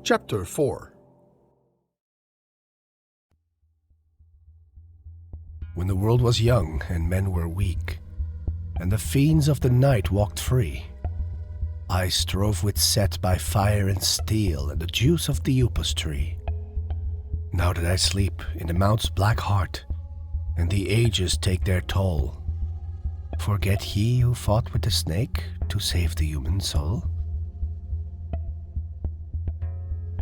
Chapter 4. When the world was young and men were weak, and the fiends of the night walked free, I strove with Set by fire and steel and the juice of the upas tree. Now that I sleep in the mount's black heart, and the ages take their toll, forget he who fought with the snake to save the human soul?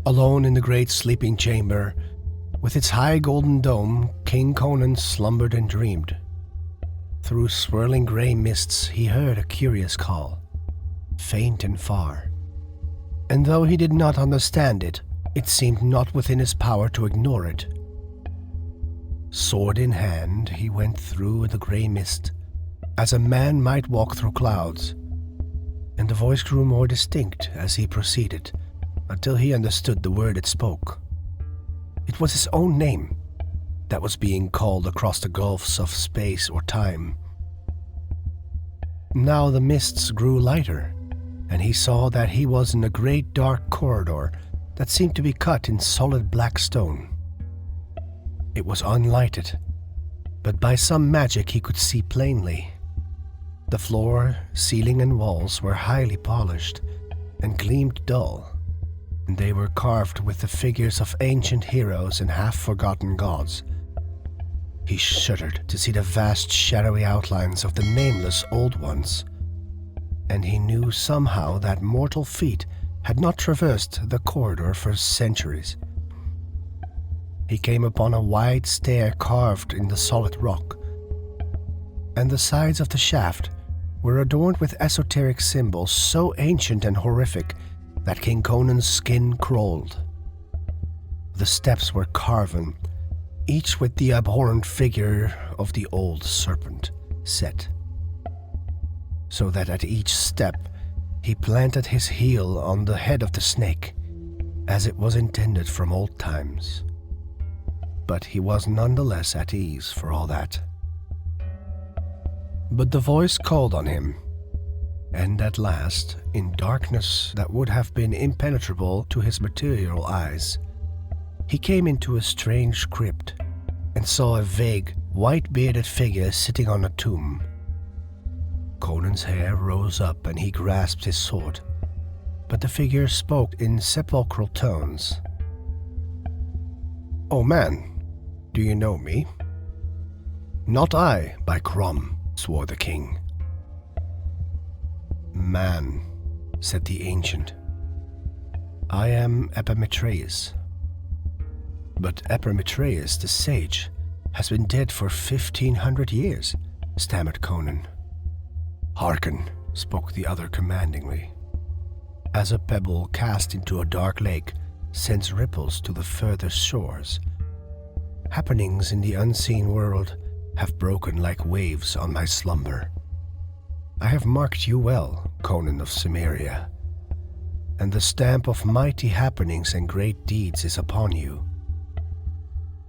Alone in the great sleeping chamber, with its high golden dome, King Conan slumbered and dreamed. Through swirling grey mists he heard a curious call, faint and far. And though he did not understand it, it seemed not within his power to ignore it. Sword in hand, he went through the grey mist, as a man might walk through clouds, and the voice grew more distinct as he proceeded, until he understood the word it spoke. It was his own name that was being called across the gulfs of space or time. Now the mists grew lighter, and he saw that he was in a great dark corridor that seemed to be cut in solid black stone. It was unlighted, but by some magic he could see plainly. The floor, ceiling, and walls were highly polished and gleamed dull, and they were carved with the figures of ancient heroes and half-forgotten gods. He shuddered to see the vast shadowy outlines of the nameless old ones, and he knew somehow that mortal feet had not traversed the corridor for centuries. He came upon a wide stair carved in the solid rock, and the sides of the shaft were adorned with esoteric symbols so ancient and horrific that King Conan's skin crawled. The steps were carven, each with the abhorrent figure of the old serpent set, so that at each step he planted his heel on the head of the snake, as it was intended from old times. But he was nonetheless at ease for all that. But the voice called on him, and at last, in darkness that would have been impenetrable to his material eyes, he came into a strange crypt and saw a vague, white-bearded figure sitting on a tomb. Conan's hair rose up and he grasped his sword, but the figure spoke in sepulchral tones. "Oh man, do you know me?" "Not I, by Crom," swore the king. "Man," said the ancient, "I am Epimetheus." "But Epimetheus the sage has been dead for 1,500 years, stammered Conan. "Hearken," spoke the other commandingly. "As a pebble cast into a dark lake sends ripples to the furthest shores, happenings in the unseen world have broken like waves on my slumber. I have marked you well, Conan of Cimmeria, and the stamp of mighty happenings and great deeds is upon you.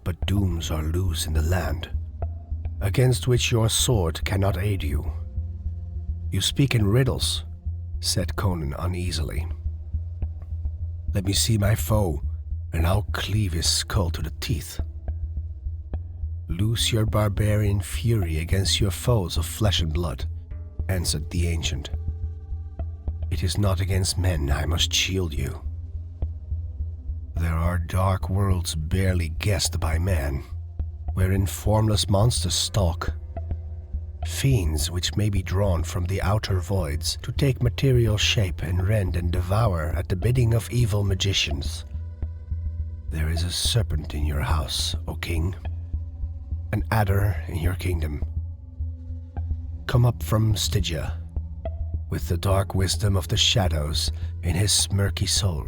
But dooms are loose in the land, against which your sword cannot aid you." "You speak in riddles," said Conan uneasily. "Let me see my foe, and I'll cleave his skull to the teeth." "Loose your barbarian fury against your foes of flesh and blood," answered the ancient. "It is not against men I must shield you. There are dark worlds barely guessed by man, wherein formless monsters stalk, fiends which may be drawn from the outer voids to take material shape and rend and devour at the bidding of evil magicians. There is a serpent in your house, O king, an adder in your kingdom, come up from Stygia, with the dark wisdom of the shadows in his murky soul.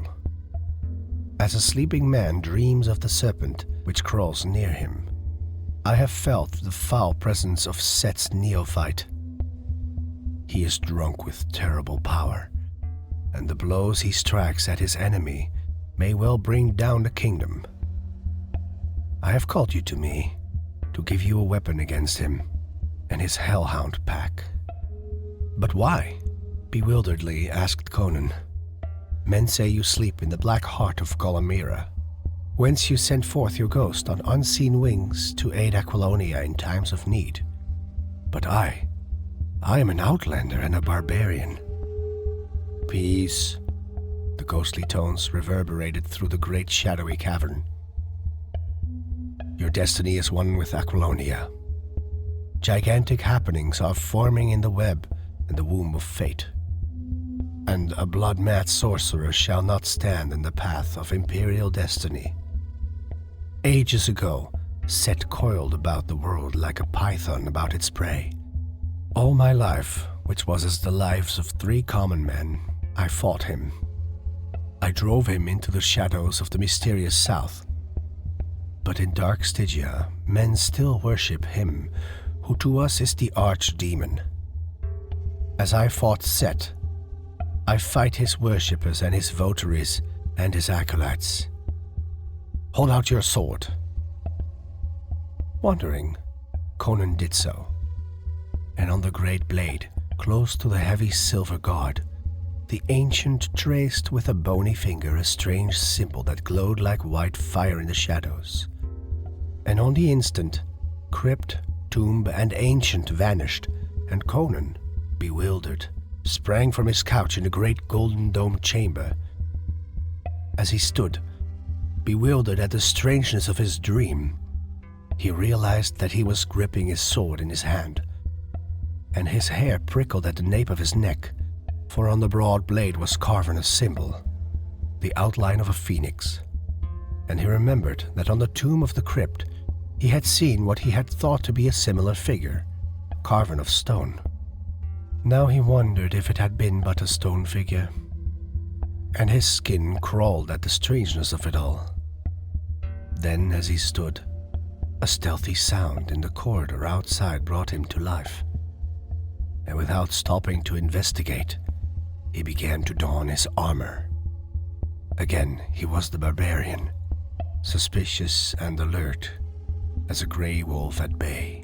As a sleeping man dreams of the serpent which crawls near him, I have felt the foul presence of Set's neophyte. He is drunk with terrible power, and the blows he strikes at his enemy may well bring down the kingdom. I have called you to me to give you a weapon against him and his hellhound pack." "But why?" bewilderedly asked Conan. Men say you sleep in the black heart of Golamira, whence you sent forth your ghost on unseen wings to aid Aquilonia in times of need. But I am an outlander and a barbarian. Peace. The ghostly tones reverberated through the great shadowy cavern. Your destiny is one with Aquilonia. Gigantic happenings are forming in the web and the womb of fate. And a blood-mad sorcerer shall not stand in the path of imperial destiny. Ages ago, Set coiled about the world like a python about its prey. All my life, which was as the lives of 3 common men, I fought him. I drove him into the shadows of the mysterious south. But in dark Stygia, men still worship him, who to us is the archdemon. As I fought Set, I fight his worshippers and his votaries and his acolytes. Hold out your sword. Wondering, Conan did so, and on the great blade, close to the heavy silver guard, the ancient traced with a bony finger a strange symbol that glowed like white fire in the shadows. And on the instant, crypt, tomb, and ancient vanished, and Conan, bewildered, sprang from his couch in the great golden domed chamber. As he stood, bewildered at the strangeness of his dream, he realized that he was gripping his sword in his hand, and his hair prickled at the nape of his neck, for on the broad blade was carven a symbol, the outline of a phoenix, and he remembered that on the tomb of the crypt he had seen what he had thought to be a similar figure, carven of stone. Now he wondered if it had been but a stone figure, and his skin crawled at the strangeness of it all. Then, as he stood, a stealthy sound in the corridor outside brought him to life, and without stopping to investigate, he began to don his armor. Again, he was the barbarian, suspicious and alert as a grey wolf at bay.